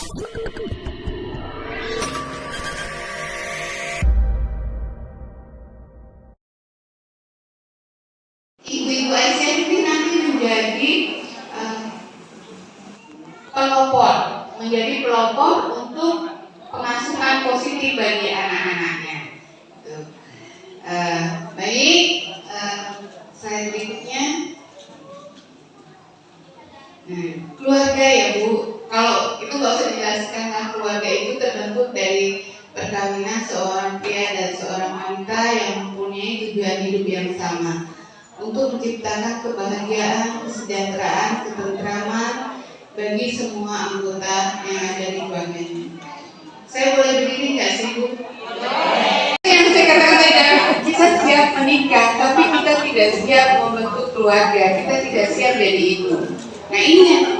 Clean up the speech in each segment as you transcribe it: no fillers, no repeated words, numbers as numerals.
Ibu-ibu Aisyah ini nanti menjadi pelopor, untuk pengasuhan positif bagi anak-anaknya. Baik, slide berikutnya. Keluarga ya Bu, kalau itu nggak usah dijelaskan lah, keluarga itu terbentuk dari perkawinan seorang pria dan seorang wanita yang mempunyai tujuan hidup yang sama untuk menciptakan kebahagiaan, kesejahteraan, ketentraman bagi semua anggota yang ada di keluarganya. Saya boleh berdiri nggak sih Bu? Yang saya katakan tadi, kita siap menikah, tapi kita tidak siap membentuk keluarga, kita tidak siap jadi ibu. Nah ini,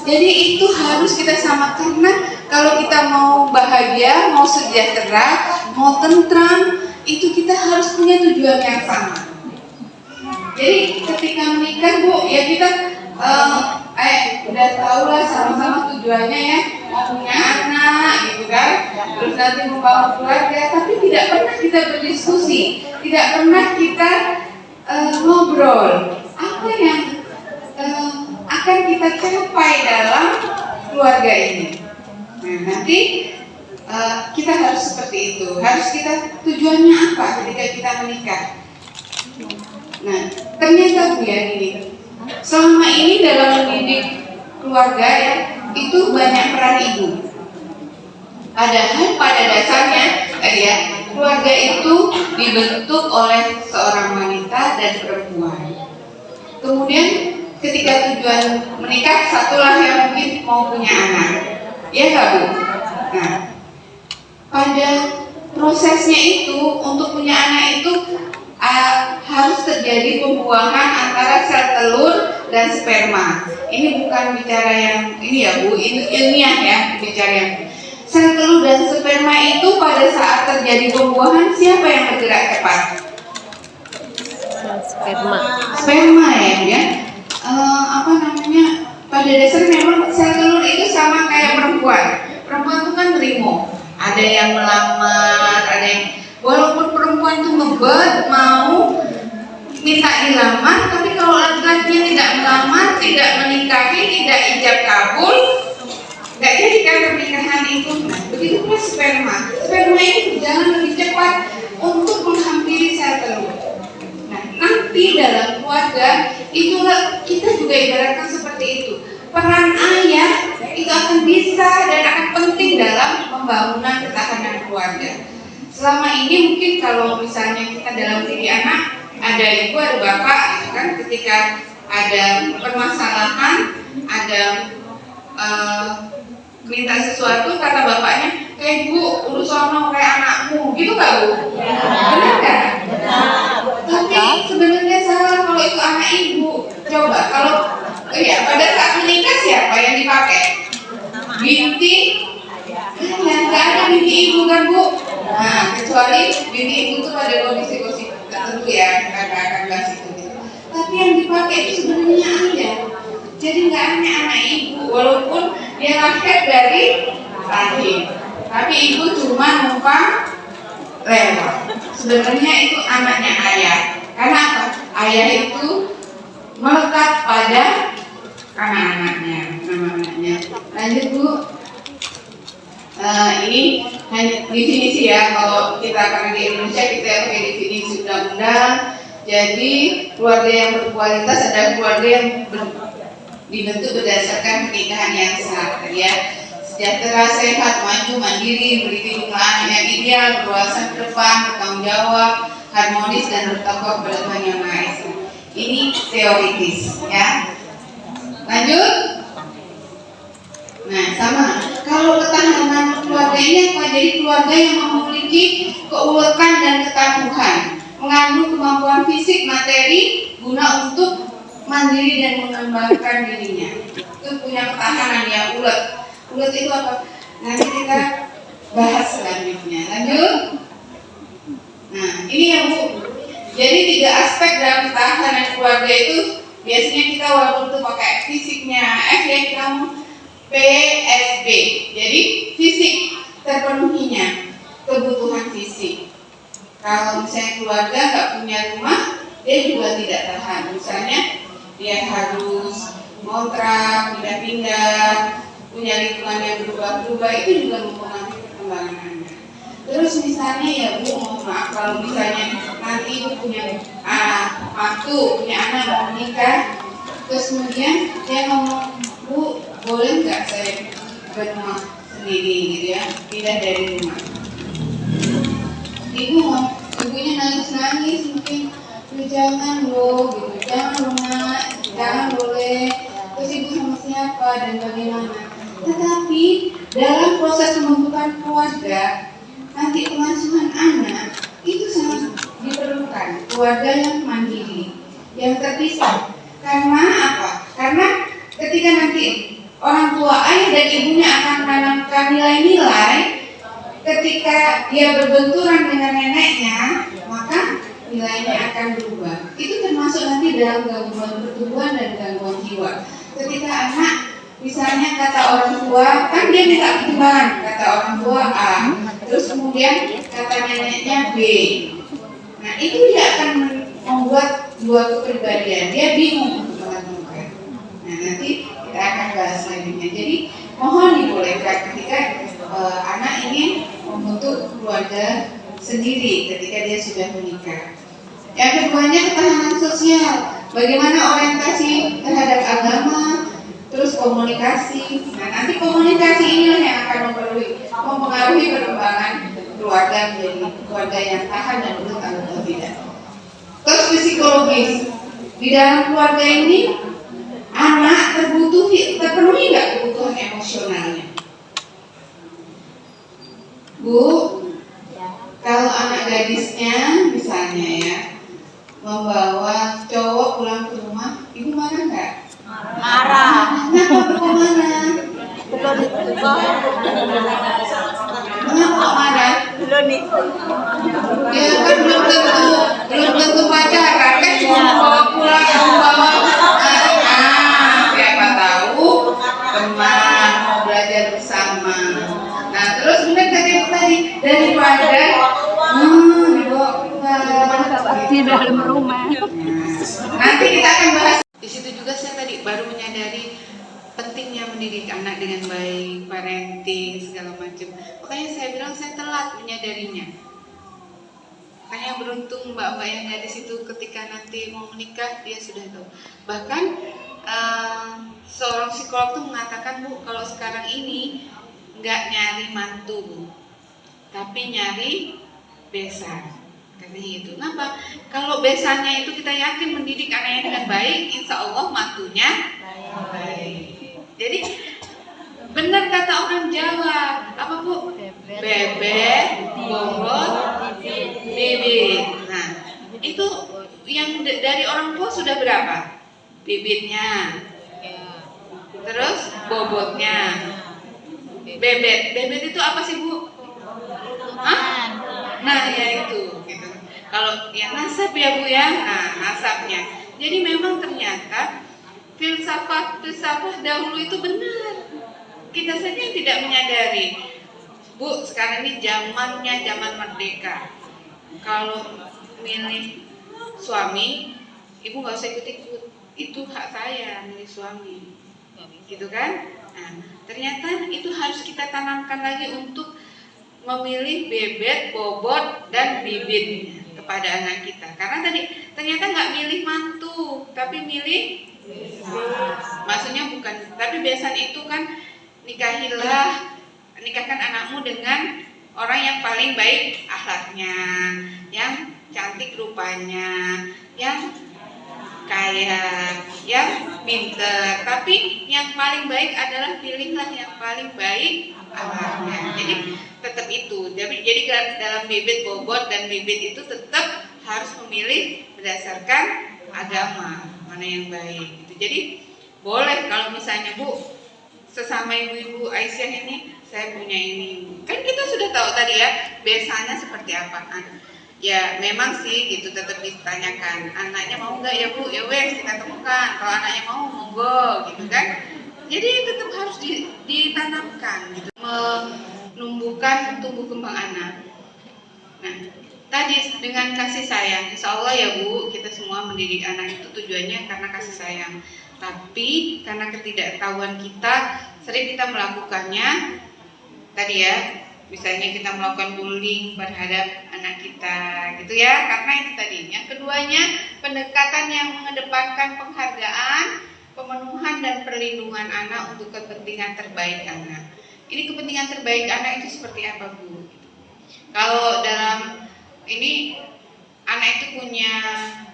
jadi itu harus kita samakan. Karena kalau kita mau bahagia, mau sejahtera, mau tentram, itu kita harus punya tujuan yang sama. Jadi ketika menikah Bu, ya kita udah tahu lah sama-sama tujuannya ya, mau punya anak gitu kan, terus nanti membangun keluarga, tapi tidak pernah kita berdiskusi, tidak pernah kita ngobrol apa yang akan kita capai dalam keluarga ini. Nah nanti kita harus seperti itu, harus kita tujuannya apa ketika kita menikah. Nah ternyata Bu ya gini, selama ini dalam mendidik keluarga ya, itu banyak peran ibu. Padahal pada dasarnya ya, keluarga itu dibentuk oleh seorang wanita dan perempuan. Kemudian ketika tujuan menikah, satulah yang mungkin mau punya anak, ya nggak Bu? Nah, pada prosesnya itu untuk punya anak itu harus terjadi pembuahan antara sel telur dan sperma. Ini bukan bicara yang ini ya Bu, ini ilmiah ya bicara yang sel telur dan sperma itu pada saat terjadi pembuahan siapa yang bergerak cepat? Sperma ya. Apa namanya? Pada dasarnya memang sel telur itu sama kayak perempuan. Perempuan itu kan nerimo. Ada yang melamar, ada yang walaupun perempuan itu ngebet mau minta dilamar, tapi kalau laki-lakinya tidak melamar, tidak menikahi, tidak ijab kabul, nggak jadi kan pernikahan itu. Nah, begitu pula sperma. Sperma ini berjalan lebih cepat untuk menghampiri sel telur. Nah, nanti dalam keluarga itulah kita juga ibaratkan seperti itu. Peran ayah itu akan bisa dan akan penting dalam pembangunan ketahanan keluarga. Selama ini mungkin kalau misalnya kita dalam diri anak ada ibu, ada bapak, gitu kan, ketika ada permasalahan, ada minta sesuatu, kata bapaknya, ibu urus sono kayak anakmu, gitu nggak Bu? Benar kan? Tapi sebenarnya salah kalau itu anak ibu. Coba kalau pada saat menikah siapa yang dipakai? Binti? Yang nggak ada binti ibu kan Bu? Nah, kecuali binti ibu itu pada kondisi-kondisi tertentu ya, kita akan bahas itu gitu. Tapi yang dipakai itu sebenarnya ayah. Jadi nggak hanya anak ibu, walaupun dia lahir dari rahim, tapi ibu cuma numpang lewat. Sebenarnya itu anaknya ayah. Karena apa? Ayah itu melekat pada anak-anaknya, nama-anaknya. Lanjut Bu. Ini hanya definisi ya, kalau kita karena di Indonesia kita pakai definisi undang-undang. Jadi keluarga yang berkualitas adalah keluarga yang dibentuk berdasarkan pernikahan yang sah, ya, sejahtera, sehat, maju, mandiri, memiliki jumlah anak yang ideal, berwawasan ke depan, bertanggung jawab, harmonis dan bertakwa kepada Tuhan Yang Maha Esa. Ini teoritis, ya. Lanjut. Nah, sama. Kalau ketahanan keluarga ini apa? Jadi keluarga yang memiliki keuletan dan ketangguhan, mengandung kemampuan fisik, materi, guna untuk mandiri dan mengembangkan dirinya. Itu punya ketahanan yang ulet. Ulet itu apa? Nanti kita bahas selanjutnya. Lanjut. Nah, ini ya Bu. Jadi 3 aspek dalam ketahanan keluarga itu biasanya kita walaupun itu pakai fisiknya F ya, kita PSB. Jadi fisik terpenuhinya kebutuhan fisik. Kalau misalnya keluarga nggak punya rumah, dia juga tidak tahan. Misalnya dia harus ngontrak, pindah-pindah, punya lingkungan yang berubah-ubah, itu juga mempengaruhi perkembangan anak. Terus misalnya ya Bu, mohon maaf kalau misalnya nanti Ibu punya waktu, punya anak mau menikah, terus kemudian dia ngomong, Bu, boleh nggak saya berumah sendiri gitu ya, pindah dari rumah. Ibunya nangis-nangis mungkin, jangan loh gitu, jangan nak, jangan boleh. Terus ibu sama siapa dan bagaimana? Tetapi dalam proses pembentukan keluarga, nanti pengasuhan anak itu sangat diperlukan. Keluarga yang mandiri, yang terpisah. Karena apa? Karena ketika nanti orang tua, ayah dan ibunya akan menanamkan nilai-nilai, ketika dia berbenturan dengan neneknya, maka nilainya akan berubah. Itu termasuk nanti dalam gangguan pertumbuhan dan gangguan jiwa. Ketika anak misalnya kata orang tua, kan dia minta pertimbangan, kata orang tua A, terus kemudian kata neneknya B. Nah itu dia akan membuat dua kepribadian, dia bingung untuk menentukan. Nah nanti kita akan bahas lagi. Jadi mohon dibolehkan ketika anak ingin membentuk keluarga sendiri ketika dia sudah menikah. Yang keduanya ketahanan sosial. Bagaimana orientasi terhadap agama, terus komunikasi. Nah nanti komunikasi inilah yang akan mempengaruhi perkembangan keluarga menjadi keluarga yang tahan dan bertanggung jawab tidak. Terus psikologis. Di dalam keluarga ini anak terpenuhi nggak kebutuhan emosionalnya? Bu, kalau anak gadisnya misalnya ya membawa cowok pulang ke rumah, ibu marah nggak? Marah. Kenapa kok marah? Belum Kenapa kok marah? belum nih. Ya kan belum tentu pacaran, kan cuma membawa pulang, membawa siapa tahu teman mau belajar bersama. Nah terus benar tadi daripada dibawa pulang Di dalam rumah. nanti kita akan bahas. Di situ juga saya tadi baru menyadari pentingnya mendidik anak dengan baik, parenting segala macam. Makanya saya bilang saya telat menyadarinya. Makanya beruntung mbak-mbak yang ada di situ ketika nanti mau menikah dia sudah tahu. Bahkan seorang psikolog tuh mengatakan, Bu, kalau sekarang ini nggak nyari mantu, Bu, tapi nyari besan. Katanya gitu. Kenapa? Kalau besannya itu kita yakin mendidik anaknya dengan baik, insya Allah mantunya baik. Jadi benar kata orang Jawa, apa Bu? Bebek, bobot, bibit. Nah, itu yang dari orang tua sudah berapa? Bibitnya, terus bobotnya, bebet itu apa sih Bu? Hah? Nah ya itu gitu. Kalau yang nasab ya Bu ya, nah nasabnya. Jadi memang ternyata filsafat dahulu itu benar. Kita saja yang tidak menyadari. Bu, sekarang ini zamannya zaman merdeka. Kalau milih suami, ibu nggak usah ikut-ikut. Itu hak saya milih suami, gitu kan? Nah, ternyata itu harus kita tanamkan lagi untuk memilih bebek, bobot, dan bibit kepada anak kita. Karena tadi ternyata nggak milih mantu, tapi milih maksudnya bukan. Tapi besan itu kan nikahkan anakmu dengan orang yang paling baik akhlaknya, yang cantik rupanya, yang kaya, yang pinter. Tapi yang paling baik adalah pilihlah yang paling baik akhlaknya. Jadi tetap itu. Jadi dalam bibit, bobot, dan bibit itu tetap harus memilih berdasarkan agama mana yang baik. Gitu. Jadi boleh kalau misalnya Bu, sesama ibu-ibu Aisyah ini, saya punya ini. Kan kita sudah tahu tadi ya besannya seperti apa. Ya memang sih gitu tetap ditanyakan. Anaknya mau nggak ya Bu? Ya wes kita temukan. Kalau anaknya mau monggo gitu kan. Jadi tetap harus ditanamkan gitu, menumbuhkan tumbuh kembang anak. Nah, tadi dengan kasih sayang, insya Allah ya Bu, kita semua mendidik anak itu tujuannya karena kasih sayang. Tapi karena ketidaktahuan kita, sering kita melakukannya. Tadi ya, misalnya kita melakukan bullying terhadap anak kita, gitu ya. Karena itu tadi. Yang keduanya, pendekatan yang mengedepankan penghargaan, pemenuhan dan perlindungan anak untuk kepentingan terbaik anak. Ini kepentingan terbaik anak itu seperti apa Bu? Kalau dalam ini anak itu punya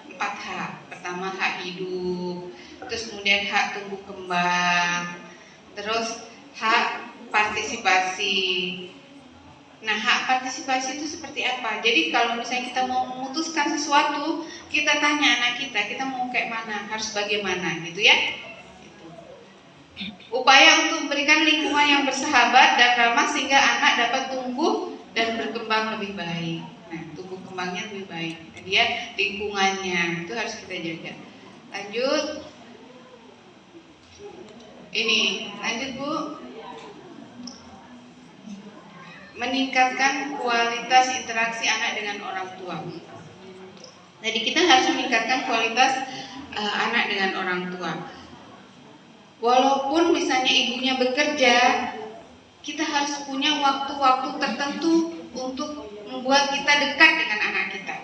4 hak. Pertama hak hidup, terus kemudian hak tumbuh kembang, terus hak partisipasi. Nah, hak partisipasi itu seperti apa? Jadi kalau misalnya kita mau memutuskan sesuatu, kita tanya anak kita mau kayak mana, harus bagaimana gitu ya. Upaya untuk memberikan lingkungan yang bersahabat dan ramah sehingga anak dapat tumbuh dan berkembang lebih baik. Nah, tumbuh kembangnya lebih baik. Dia lingkungannya itu harus kita jaga. Lanjut. Ini, lanjut Bu. Meningkatkan kualitas interaksi anak dengan orang tua. Jadi kita harus meningkatkan kualitas anak dengan orang tua. Walaupun misalnya ibunya bekerja, kita harus punya waktu-waktu tertentu untuk membuat kita dekat dengan anak kita.